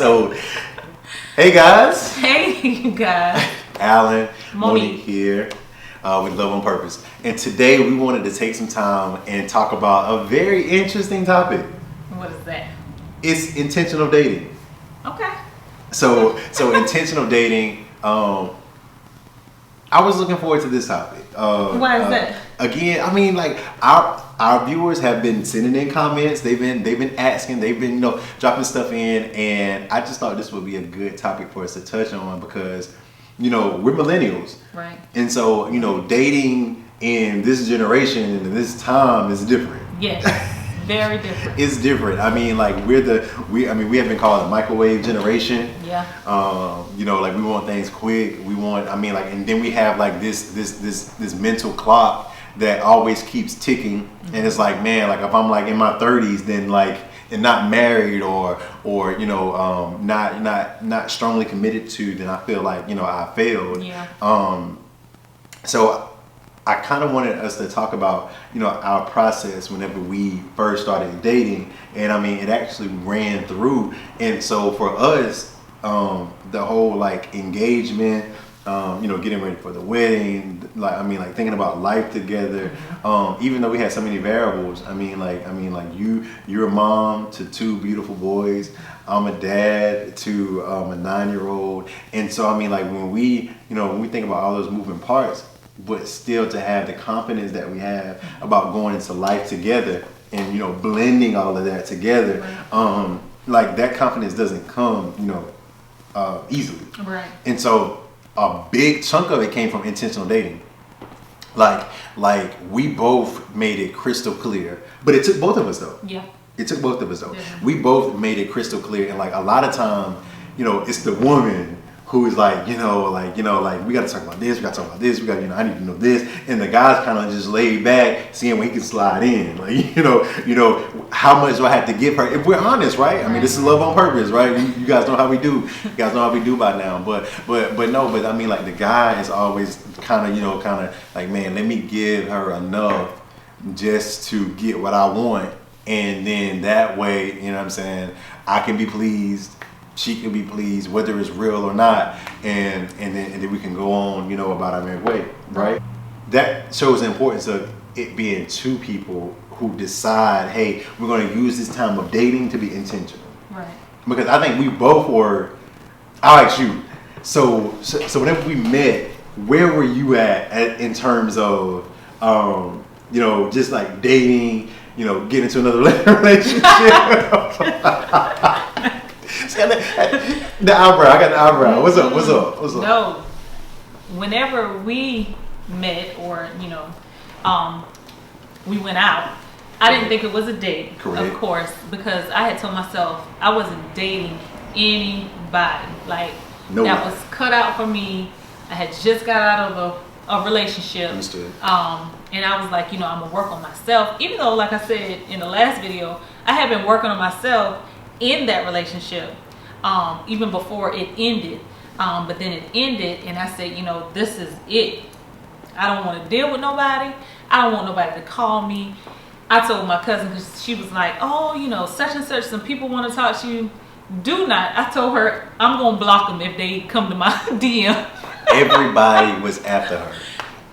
episode. Hey guys. Hey you guys. Alan, Monique here with Love on Purpose. And today we wanted to take some time and talk about a very interesting topic. What is that? It's intentional dating. Okay. So intentional dating, I was looking forward to this topic. Why is that? Again, I mean, like our viewers have been sending in comments. They've been asking. They've been dropping stuff in, and I just thought this would be a good topic for us to touch on because we're millennials, Right? And so dating in this generation and in this time is different. Yes. Very different. It's different. I mean, like we have been called the microwave generation. Yeah. Like we want things quick. And then we have like this mental clock that always keeps ticking. Mm-hmm. And it's like, man, like if I'm like in my 30s, then like and not married or not strongly committed to, then I feel like I failed. Yeah. So I kind of wanted us to talk about, our process whenever we first started dating. And I mean, it actually ran through. And so for us, the whole like engagement, getting ready for the wedding, thinking about life together, even though we had so many variables. You're a mom to two beautiful boys. I'm a dad to a 9-year-old. And so, when we think about all those moving parts, but still to have the confidence that we have about going into life together and blending all of that together, like that confidence doesn't come easily. Right. And so a big chunk of it came from intentional dating. Like we both made it crystal clear, but it took both of us though. Yeah. It took both of us though. Yeah. We both made it crystal clear, and like a lot of time, it's the woman who is like, we got to talk about this, we got to talk about this, I need to know this, and the guy's kind of just laid back, seeing where he can slide in, how much do I have to give her? If we're honest, right? I mean, this is Love on Purpose, right? You guys know how we do. You guys know how we do by now, but the guy is always kind of like, man, let me give her enough just to get what I want, and then that way, I can be pleased. She can be pleased, whether it's real or not, and then we can go on, about our merry way, right? That shows the importance of it being two people who decide, hey, we're going to use this time of dating to be intentional, Right? Because I think we both were. I'll ask you. So whenever we met, where were you at in terms of, just like dating, getting into another relationship? The eyebrow. I got the eyebrow. What's up? No. Whenever we met or, we went out, I didn't think it was a date. Correct. Of course, because I had told myself I wasn't dating anybody. Like, no that way. was cut out for me. I had just got out of a relationship. Understood. And I was like, I'm going to work on myself. Even though, like I said in the last video, I had been working on myself in that relationship, even before it ended. But then it ended, and I said, this is it. I don't want to deal with nobody. I don't want nobody to call me. I told my cousin, because she was like, oh, such and such, some people want to talk to you. Do not. I told her, I'm going to block them if they come to my DM. Everybody was after her.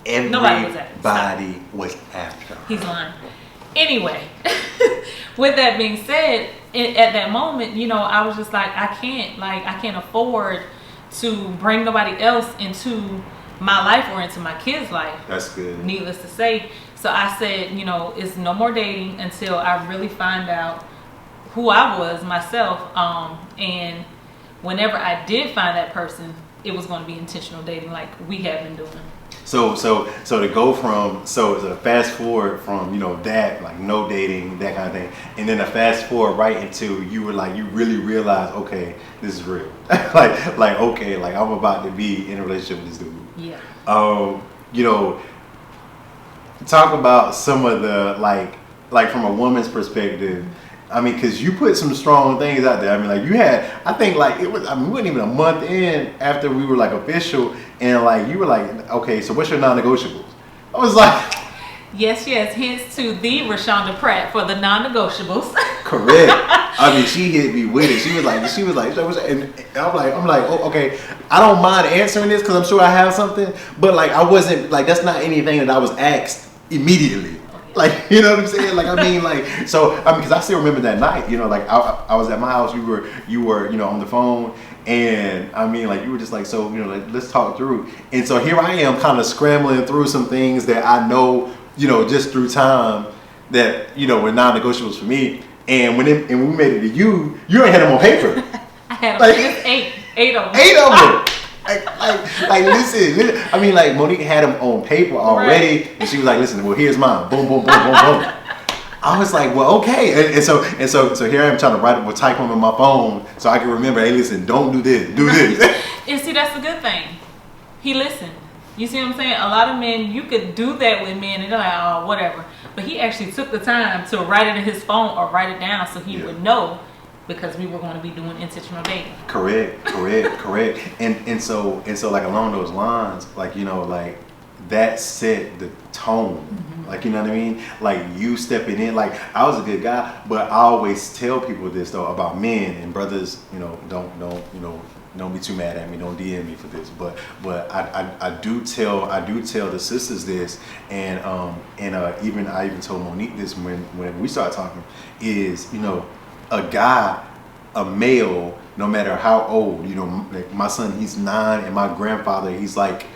Nobody was after her. Everybody was after her. He's lying. Anyway, with that being said, at that moment, I was just like, I can't afford to bring nobody else into my life or into my kids' life. That's good. Needless to say. So I said, it's no more dating until I really find out who I was myself. And whenever I did find that person, it was going to be intentional dating like we have been doing. So to go from to fast forward from that, like no dating, that kind of thing, and then to fast forward right into you really realize, okay, this is real. like okay, like I'm about to be in a relationship with this dude. Yeah. Talk about some of the like from a woman's perspective. I mean, because you put some strong things out there. I mean, like you had, I think like it was, we wasn't even a month in after we were like official, and like you were like, okay, so what's your non-negotiables? I was like, Yes, yes. Hence to the Rashonda Pratt for the non-negotiables. Correct. I mean, she hit me with it. She was like, and I'm like, oh, okay. I don't mind answering this because I'm sure I have something, but like, I wasn't like, that's not anything that I was asked immediately. Like, you know what I'm saying? Like, I mean, like, so, I mean, because I still remember that night, you know, like, I was at my house, you were, you know, on the phone, and, I mean, like, you were just like, so, you know, like, let's talk through. And so here I am kind of scrambling through some things that I know, you know, just through time that, you know, were non-negotiables for me. And when we made it to you ain't had them on paper. I had like, eight of them. 8 of them. Like, listen. I mean, like, Monique had them on paper already, right. And she was like, listen, well, here's mine. Boom, boom, boom, boom, boom. I was like, well, okay. And so here I am trying to write it, type them on my phone so I can remember, hey, listen, don't do this, do this. And see, that's a good thing. He listened. You see what I'm saying? A lot of men, you could do that with men and they're like, oh, whatever. But he actually took the time to write it in his phone or write it down so he would know, because we were going to be doing intentional dating. Correct. And so like along those lines, like, you know, like that set the tone. Mm-hmm. Like, you know what I mean? Like you stepping in, like I was a good guy, but I always tell people this though about men and brothers, you know, don't be too mad at me, don't DM me for this, but I do tell the sisters this, and I even told Monique this when we started talking, is, you know, a guy, a male, no matter how old, you know, like my son, he's 9, and my grandfather, he's like,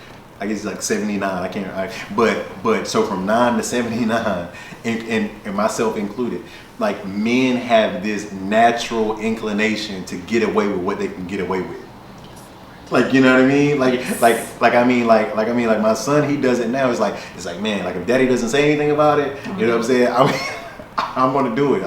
I guess he's like 79. But so from 9 to 79, and myself included, like men have this natural inclination to get away with what they can get away with. Like, you know what I mean? Like, yes. like my son, he does it now. It's like, man, like if daddy doesn't say anything about it, you know what I'm saying? I mean, I'm gonna do it.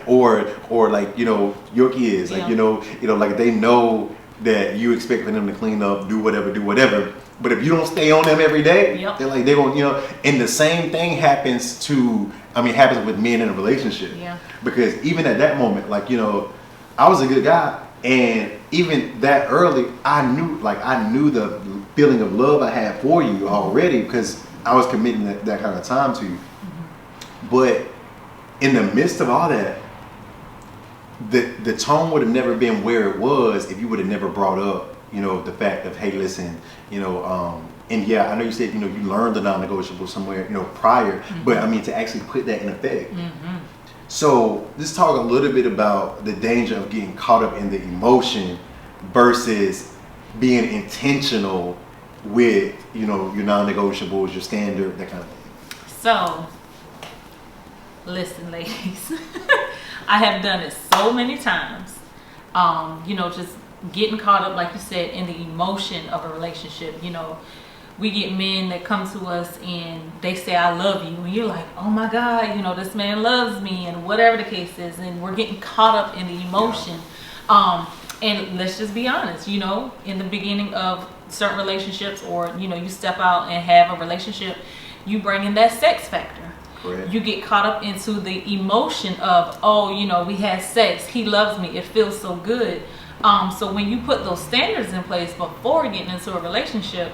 Or like, you know, your kids, like, you know, like they know that you expect for them to clean up, do whatever. But if you don't stay on them every day, they're like, they won't, you know. And the same thing happens with men in a relationship. Yeah. Because even at that moment, like, you know, I was a good guy. And even that early, I knew the feeling of love I had for you already, because I was committing that kind of time to you. Mm-hmm. But in the midst of all that, the tone would have never been where it was if you would have never brought up, you know, the fact of, hey, listen, you know, and yeah, I know you said, you know, you learned the non-negotiable somewhere, you know, prior, mm-hmm. but I mean, to actually put that in effect. Mm-hmm. So let's talk a little bit about the danger of getting caught up in the emotion versus being intentional with, you know, your non-negotiables, your standard, that kind of thing. So, listen, ladies, I have done it so many times. You know, just getting caught up, like you said, in the emotion of a relationship. You know, we get men that come to us and they say, I love you. And you're like, oh my God, you know, this man loves me, and whatever the case is. And we're getting caught up in the emotion. And let's just be honest, you know, in the beginning of certain relationships, or, you know, you step out and have a relationship, you bring in that sex factor. Correct. You get caught up into the emotion of, oh, you know, we had sex, he loves me, it feels so good. So when you put those standards in place before getting into a relationship,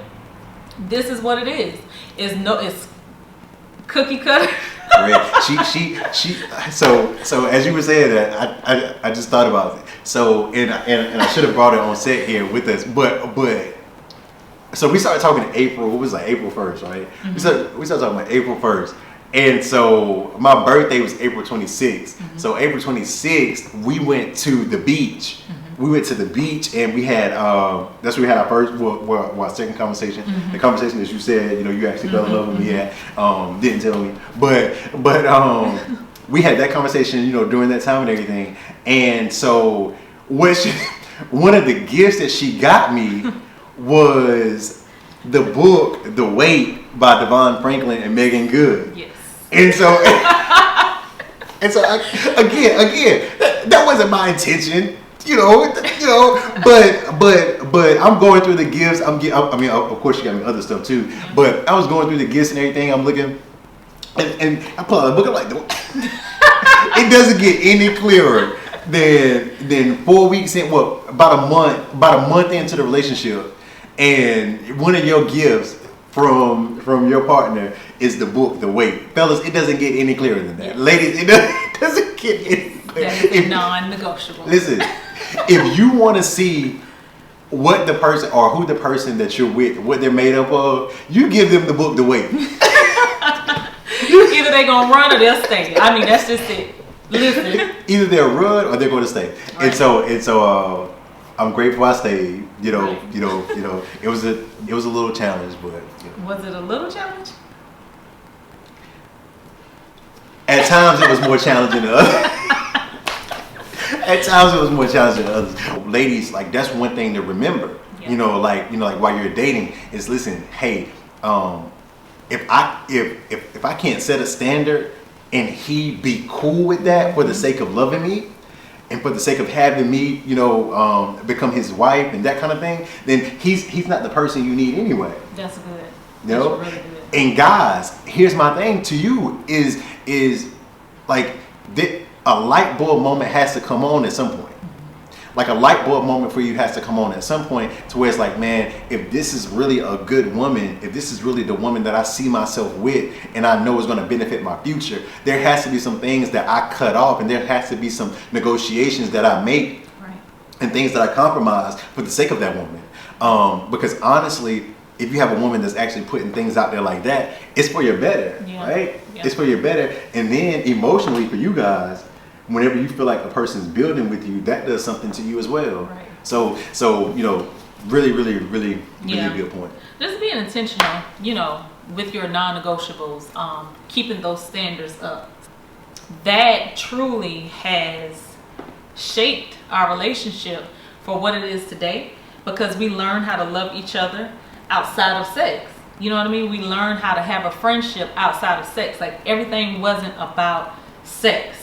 this is what it is. It's cookie cutter. Right. She. So as you were saying that, I just thought about it. So and I should have brought it on set here with us, but so we started talking in April. It was like April 1st, right? Mm-hmm. We started talking about April 1st. And so my birthday was April 26th. Mm-hmm. So April 26th, we went to the beach. Mm-hmm. We went to the beach, and we had that's where we had our first, our second conversation. Mm-hmm. The conversation that you said, you know, you actually fell in love with me at, didn't tell me, but we had that conversation, you know, during that time and everything. And so one of the gifts that she got me was the book The Weight by Devon Franklin and Megan Good. Yes. And so again, that wasn't my intention. You know, but I'm going through the gifts. I mean, of course, she got me other stuff too. But I was going through the gifts and everything. I'm looking, and I pull out the book. I'm like, it doesn't get any clearer than 4 weeks in. Well, about a month into the relationship, and one of your gifts from your partner is the book The Wait. Fellas, it doesn't get any clearer than that. Yes. Ladies, it doesn't get any clearer. That is non-negotiable. Listen, if you want to see what the person or who the person that you're with, what they're made up of, you give them the book The Wait. Either they gonna run or they'll stay. I mean, that's just it. Listen. Either they'll run or they're going to stay. Right. And so I'm grateful I stayed. Right. It was a little challenge, but Was it a little challenge? at times it was more challenging than others. At times it was more challenging than others. Ladies, like that's one thing to remember. Yeah. Like while you're dating, is listen, hey, if I can't set a standard and he be cool with that for the sake of loving me and for the sake of having me, become his wife and that kind of thing, then he's not the person you need anyway. That's good. You know? That's really good. And guys, here's my thing to you is like a light bulb moment has to come on at some point. Like a light bulb moment for you has to come on at some point to where it's like, man, if this is really a good woman, if this is really the woman that I see myself with and I know is going to benefit my future, there has to be some things that I cut off and there has to be some negotiations that I make and things that I compromise for the sake of that woman. Because honestly, if you have a woman that's actually putting things out there like that, it's for your better, right? Yeah. It's for your better. And then emotionally for you guys, whenever you feel like a person's building with you, that does something to you as well. Right. So really a good point. Just being intentional, with your non-negotiables, keeping those standards up. That truly has shaped our relationship for what it is today, because we learn how to love each other outside of sex. You know what I mean? We learn how to have a friendship outside of sex. Like everything wasn't about sex.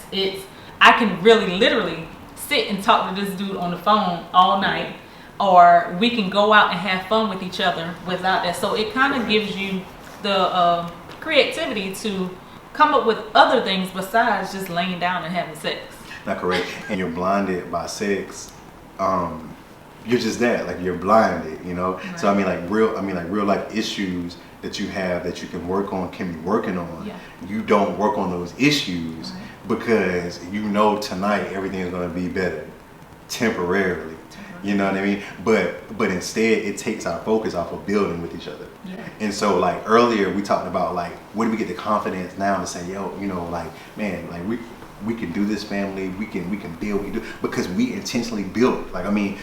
I can really literally sit and talk to this dude on the phone all night, or we can go out and have fun with each other without that. So it kind of gives you the creativity to come up with other things besides just laying down and having sex. Not correct. And you're blinded by sex. You're just that, like you're blinded, Right. So I mean like real life issues that you have that you can work on, can be working on. Yeah. You don't work on those issues. Right. Because tonight everything is going to be better temporarily. You know what I mean? But instead it takes our focus off of building with each other. Yeah. And so like earlier we talked about like where do we get the confidence now to say, we can do this, family, we can build, we do, because we intentionally built. Like, I mean,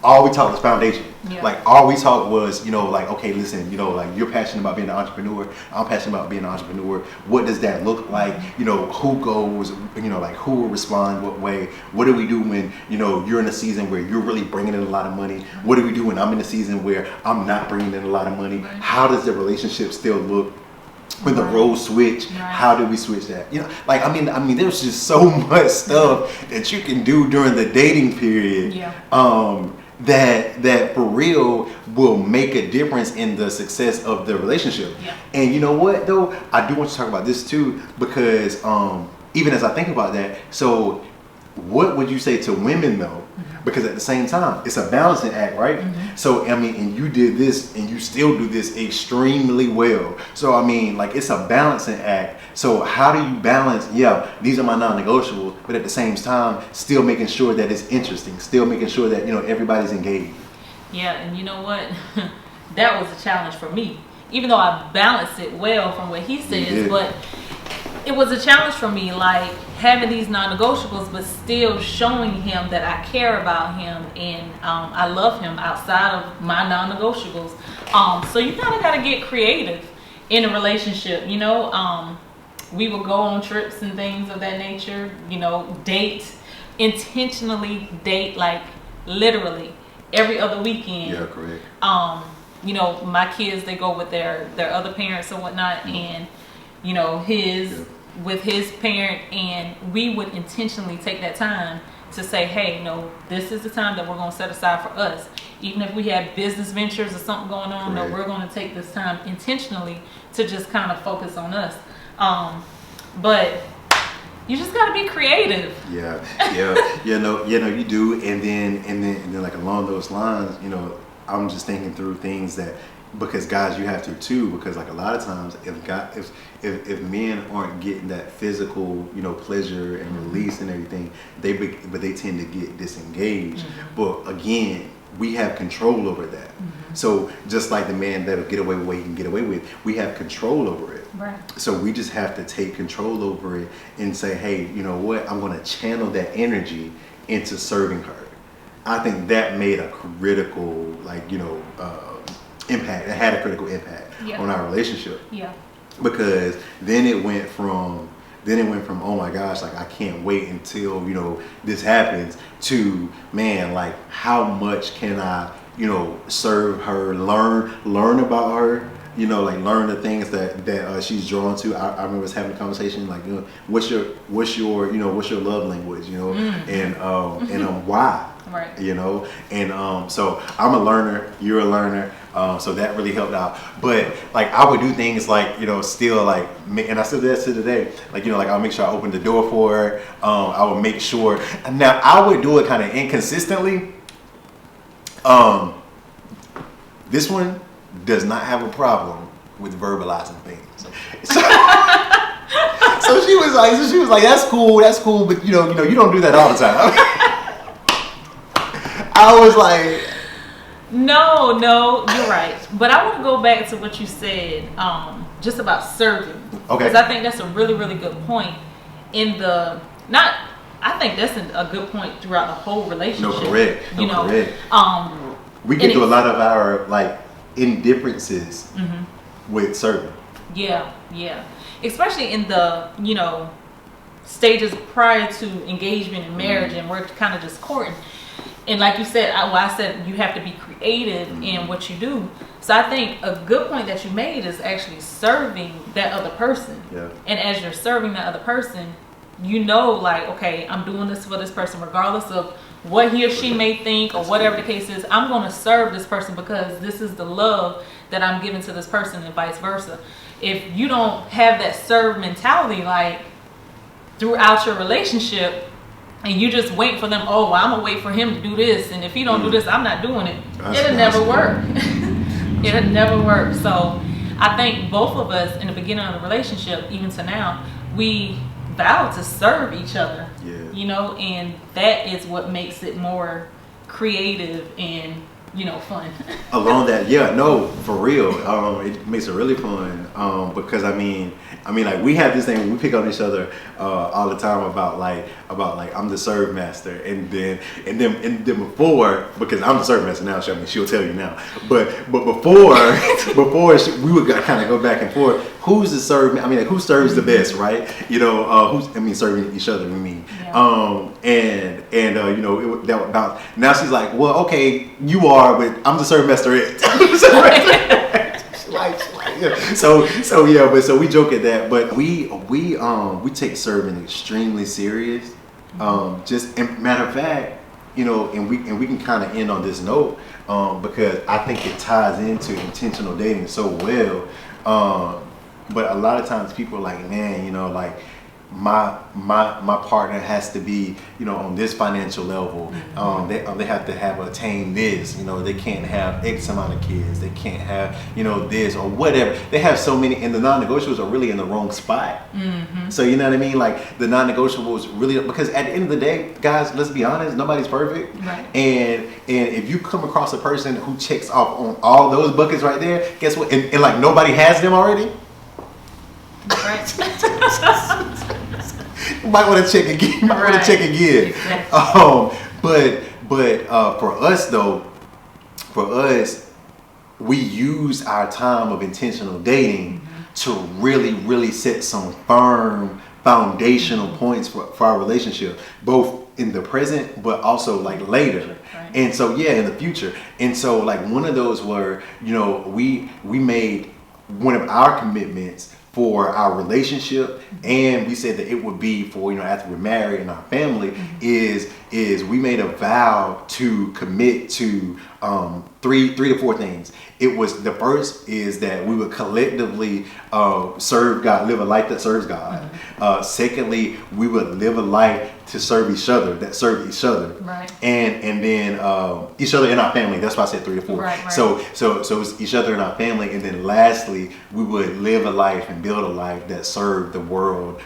all we talked was foundation. Yeah. Like all we talked was, okay, listen, like you're passionate about being an entrepreneur, I'm passionate about being an entrepreneur. What does that look like? Who goes, like who will respond what way? What do we do when, you're in a season where you're really bringing in a lot of money? What do we do when I'm in a season where I'm not bringing in a lot of money? Right. How does the relationship still look? When the roles switch, how do we switch that? I mean, there's just so much stuff that you can do during the dating period, that for real will make a difference in the success of the relationship. Yeah. And you know what though, I do want to talk about this too, because even as I think about that, so what would you say to women though? Mm-hmm. Because at the same time, it's a balancing act, right? Mm-hmm. So, I mean, and you did this and you still do this extremely well. So, I mean, like it's a balancing act. So how do you balance, these are my non-negotiables, but at the same time, still making sure that it's interesting, still making sure that, everybody's engaged. Yeah, and you know what? That was a challenge for me. Even though I balanced it well from what he says, but it was a challenge for me, like having these non-negotiables, but still showing him that I care about him and I love him outside of my non-negotiables. So you kind of got to get creative in a relationship, we would go on trips and things of that nature, intentionally date, like literally every other weekend. Yeah, correct. My kids, they go with their other parents and whatnot, and with his parent, and we would intentionally take that time to say, hey, this is the time that we're going to set aside for us. Even if we have business ventures or something going on, we're going to take this time intentionally to just kind of focus on us. But you just got to be creative. Yeah, you do. And then like along those lines, I'm just thinking through things that, because guys, you have to too, because like a lot of times if men aren't getting that physical, you know, pleasure and release and everything, but they tend to get disengaged. But again, we have control over that. So just like the man that'll get away with what he can get away with, we have control over it. Right. So we just have to take control over it and say, hey, you know what? I'm going to channel that energy into serving her. I think that made a critical, like, you know, impact. It had a critical impact on our relationship. Yeah. Because then it went from oh my gosh, like I can't wait until, you know, this happens, to man, like how much can I, you know, serve her, learn about her, you know, like learn the things that she's drawn to. I remember us having a conversation like, you know, what's your you know, what's your love language, you know, and why. Right. You know, and so I'm a learner, you're a learner, so that really helped out. But like I would do things like, you know, still like, and I still do that to today. Like, you know, like I'll make sure I open the door for her. I would make sure. Now I would do it kind of inconsistently. This one does not have a problem with verbalizing things. So she was like, that's cool, but you know, you don't do that all the time. I was like, no, you're right. But I want to go back to what you said, just about serving. Okay. Because I think that's a really, really good point I think that's a good point throughout the whole relationship. No, correct. We get to a lot of our like indifferences with serving. Yeah. Especially in the, you know, stages prior to engagement and marriage, and we're kind of just courting. And like you said, I said you have to be creative in what you do. So I think a good point that you made is actually serving that other person. Yeah. And as you're serving that other person, you know, like, okay, I'm doing this for this person, regardless of what he or she may think or whatever the case is. I'm going to serve this person because this is the love that I'm giving to this person, and vice versa. If you don't have that serve mentality, like throughout your relationship, and you just wait for them, oh, well, I'm gonna wait for him to do this, and if he don't do this, I'm not doing it. It'll never work. It'll never work. So I think both of us in the beginning of the relationship, even to now, we vow to serve each other. Yeah. You know, and that is what makes it more creative and, you know, fun. Along that, yeah, no, for real. It makes it really fun. Because I mean, like we have this thing when we pick on each other all the time about like I'm the serve master, and then before, because I'm the serve master now, she'll tell you now. But before we would kind of go back and forth. Who's the serve? I mean, like, who serves the best, right? You know, serving each other. Yeah. You know, that about now she's like, well, okay, you are, but I'm the serve master. So we joke at that, but we take serving extremely serious. Matter of fact, you know, and we can kind of end on this note, because I think it ties into intentional dating so well. But a lot of times people are like, man, you know, like my partner has to be, you know, on this financial level. They have to have attained this. You know, they can't have X amount of kids. They can't have, you know, this or whatever. They have so many, and the non-negotiables are really in the wrong spot. So you know what I mean? Like the non-negotiables really, because at the end of the day, guys, let's be honest, nobody's perfect. Right. And if you come across a person who checks off on all those buckets right there, guess what? And like nobody has them already. Right. You might want to check again. Exactly. But for us though, we use our time of intentional dating to really set some firm foundational points for our relationship, both in the present but also like later. Right. And so in the future. And so like one of those were, you know, we made one of our commitments for our relationship, and we said that it would be for, you know, after we're married and our family, is is we made a vow to commit to three to four things. It was, the first is that we would collectively serve God, live a life that serves God. Secondly, we would live a life to serve each other, that serve each other. Right. And then each other in our family. That's why I said 3 or 4. Right. So it's each other in our family, and then lastly, we would live a life and build a life that served the world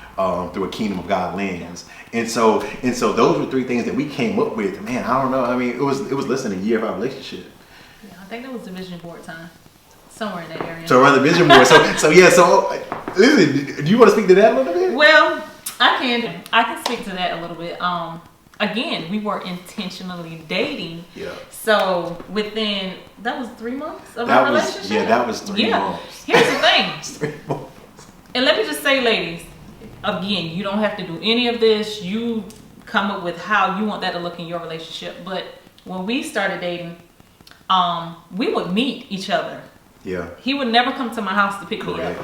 through a kingdom of God lens. And so those were 3 things that we came up with. Man, I don't know. I mean, it was less than a year of our relationship. Yeah, I think that was the vision board time, somewhere in that area. So around the vision board. So listen, do you want to speak to that a little bit? Well, I can speak to that a little bit. Again, we were intentionally dating. Yeah. So within, that was 3 months of our relationship. Yeah, that was 3 months. Here's the thing. 3 months. And let me just say, ladies, again, you don't have to do any of this. You come up with how you want that to look in your relationship. But when we started dating, we would meet each other. Yeah. He would never come to my house to pick me up.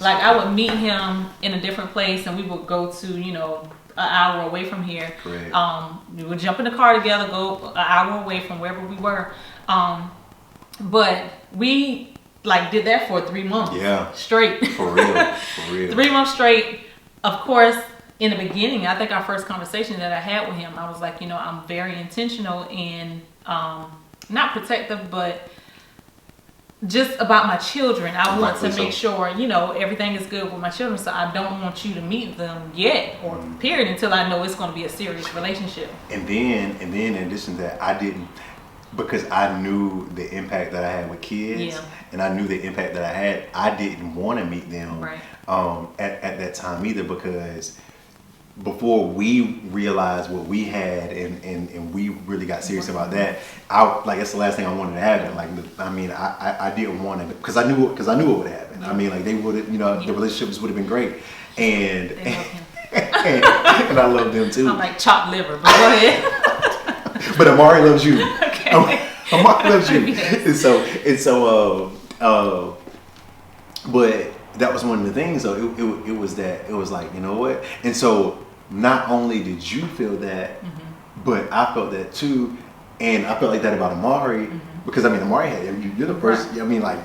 Like, I would meet him in a different place, and we would go to, an hour away from here. Correct. We would jump in the car together, go an hour away from wherever we were. But we did that for 3 months. Yeah. Straight. For real. For real. 3 months straight. Of course, in the beginning, I think our first conversation that I had with him, I was like, I'm very intentional and not protective, but just about my children. I want to make sure, everything is good with my children. So I don't want you to meet them yet, or period, until I know it's going to be a serious relationship. And then in addition to that, I didn't, because I knew the impact that I had with kids, and I knew the impact that I didn't want to meet them at that time either, because before we realized what we had and we really got serious about that, that's the last thing I wanted to happen. I didn't want to, because I knew what would happen. I mean, they would have, the relationships would have been great, and and I love them too. I'm like chopped liver, but go ahead. But Amari loves you. Okay. Amari loves you. Yes. And so but that was one of the things. So it was that, it was like, you know what? And so not only did you feel that, but I felt that too, and I felt like that about Amari, because Amari you're the person. Right.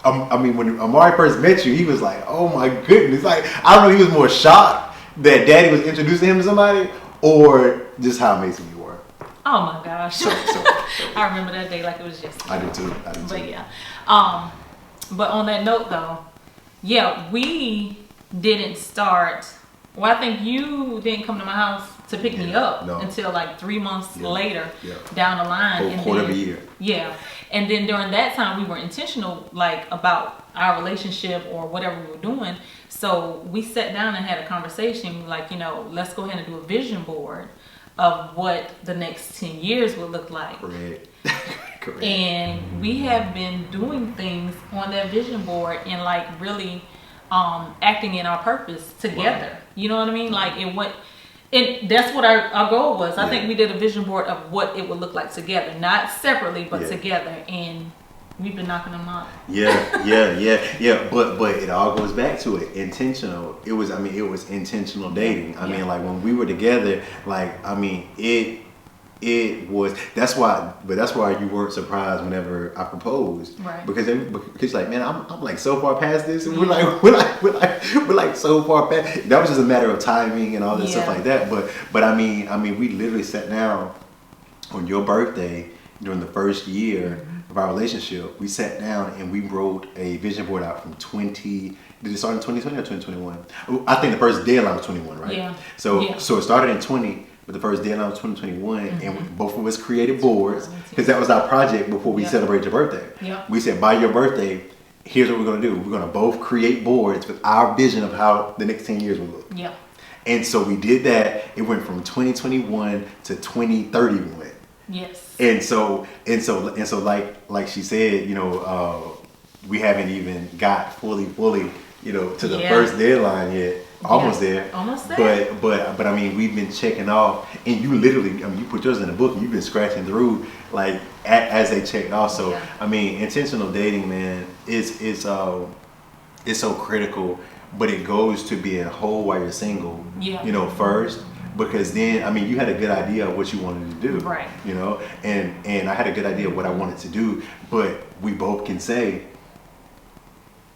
When Amari first met you, he was like, oh my goodness, I don't know, he was more shocked that Daddy was introducing him to somebody, or just how amazing you were. Oh my gosh. So I remember that day like it was yesterday. I do too. But yeah. But on that note though, we didn't start. Well, I think you didn't come to my house to pick me up until 3 months later down the line. Quarter of a year. Yeah. And then during that time, we were intentional about our relationship or whatever we were doing. So we sat down and had a conversation let's go ahead and do a vision board of what the next 10 years would look like. Correct. Correct. And we have been doing things on that vision board and really acting in our purpose together. Wow. You know what I mean? And that's what our goal was. I think we did a vision board of what it would look like together, not separately, but together. And we've been knocking them out. Yeah. But it all goes back to it. Intentional. It was intentional dating. When we were together, it was, that's why you weren't surprised whenever I proposed, right? Because man, I'm so far past this, and we're so far past. That was just a matter of timing and all this stuff like that. But we literally sat down on your birthday during the first year of our relationship. We sat down and we wrote a vision board out from 20. Did it start in 2020 or 2021? I think the first deadline was 21, right? Yeah. So it started in 20. But the first deadline was 2021, and both of us created boards, because that was our project before we celebrated your birthday. Yep. We said, by your birthday, here's what we're going to do. We're going to both create boards with our vision of how the next 10 years will look. Yeah. And so we did that. It went from 2021 to 2031. Yes. And so like she said, we haven't even got fully, to the first deadline yet. Almost there. But we've been checking off, and you literally, you put yours in the book, and you've been scratching through as they checked off. So intentional dating, man, is so critical, but it goes to being whole while you're single. Yeah. First, because then, I mean, you had a good idea of what you wanted to do, Right. you know, and I had a good idea of what I wanted to do, but we both can say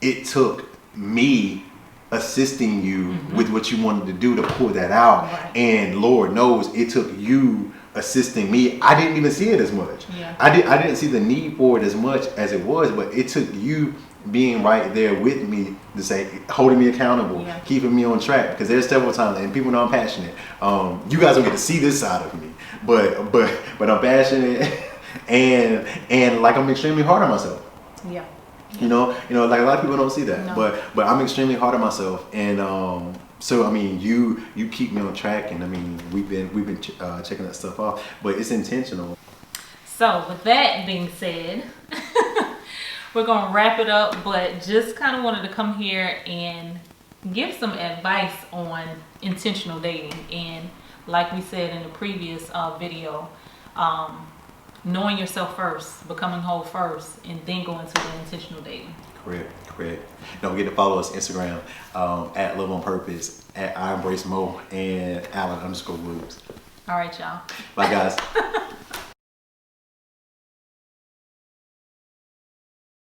it took me assisting you with what you wanted to do to pull that out, Right. and Lord knows it took you assisting me. I didn't even see it as much. Yeah. I didn't see the need for it as much as it was, but it took you being right there with me to say, holding me accountable, Yeah. keeping me on track, because there's several times, and people know I'm passionate. You guys don't get to see this side of me, but I'm passionate, and like I'm extremely hard on myself. Yeah. You know, like a lot of people don't see that, No. but I'm extremely hard on myself, and so I mean, you keep me on track, and I mean, we've been checking that stuff off, but it's intentional. So with that being said, we're gonna wrap it up, but just kind of wanted to come here and give some advice on intentional dating. And like we said in the previous video, knowing yourself first, becoming whole first, and then going to the intentional dating. Correct. Don't forget to follow us Instagram at Love on Purpose, at I Embrace Mo, and Alan _Woods. All right, y'all. Bye, guys.